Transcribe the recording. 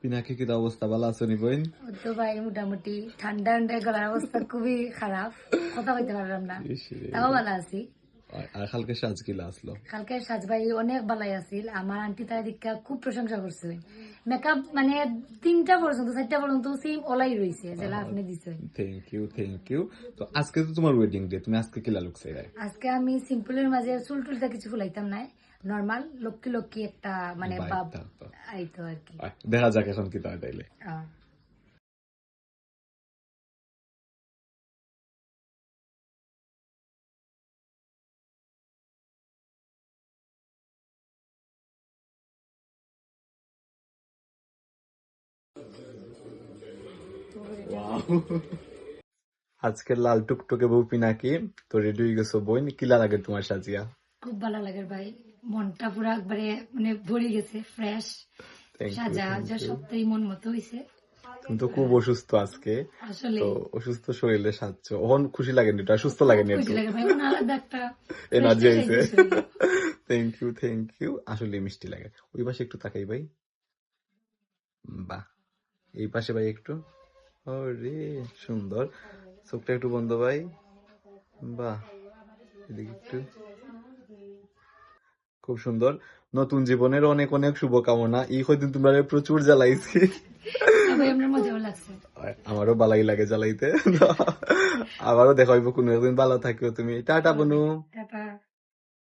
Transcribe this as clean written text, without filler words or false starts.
পিনাকি কি অবস্থা ভালো আছো নি বোন? তো ভাই মোটামুটি ঠান্ডা ঠান্ডা গলার অবস্থা খুবই খারাপ, কথা বলতে পারলাম না, তাও ভালো আছি। আর কালকে সাজ কিলা আসলো? কালকে সাজ ভাই অনেক ভালাই আছিল, আমার আন্টি তার দিকটা খুব প্রশংসা করছে। মেকআপ মানে 3টা পর্যন্ত 4টা পর্যন্ত সেম ওলাই রয়েছে যেটা আপনি দিচ্ছেন। Thank you. তো আজকে তো তোমার ওয়েডিং ডে, তুমি আজকে কিলা লুকছে? আজকে আমি সিম্পলের মাঝে চুল টুলটা কিছু ফুলাইতাম না, নর্মাল লক্ষ্মী লক্ষ্মী একটা মানে বাপ আইতো আর কি। দেখা যাক এখন কি তাই তাইলে। আজকের লাল টুকটুকে বউ পিনাকি তো রেডি হয়ে গেছো বোন, কিলা লাগে তোমার সাজিয়া? খুব ভালো লাগে ভাই, মনটা পুরো একবারে মানে ভরে গেছে, ফ্রেশ সাজা যা সবটাই মন মতো হয়েছে। তুমি তো খুব অসুস্থ আজকে, আসলে তো অসুস্থ শরীরে সাজছ, ওহন খুশি লাগেনি, এটা সুস্থ লাগেনি, খুশি লাগে ভাই, মানে আলাদা একটা এনার্জি হয়েছে। থ্যাংক ইউ, আসলে মিষ্টি লাগে। ওই পাশে একটু তাকাই ভাই, বাহ, এই পাশে ভাই একটু, ওরে সুন্দর, চোখটা একটু বন্ধ ভাই, বাহ, এদিকে একটু, খুব সুন্দর। নতুন জীবনের অনেক অনেক শুভকামনা। এই কয়দিন তোমরা প্রচুর জ্বালাইছি, মজাও লাগছে, আমারও বালাই লাগে জ্বালাইতে। আবারও দেখা হইব কোনো একদিন, ভালো থাকিও তুমি, টাটা বনু।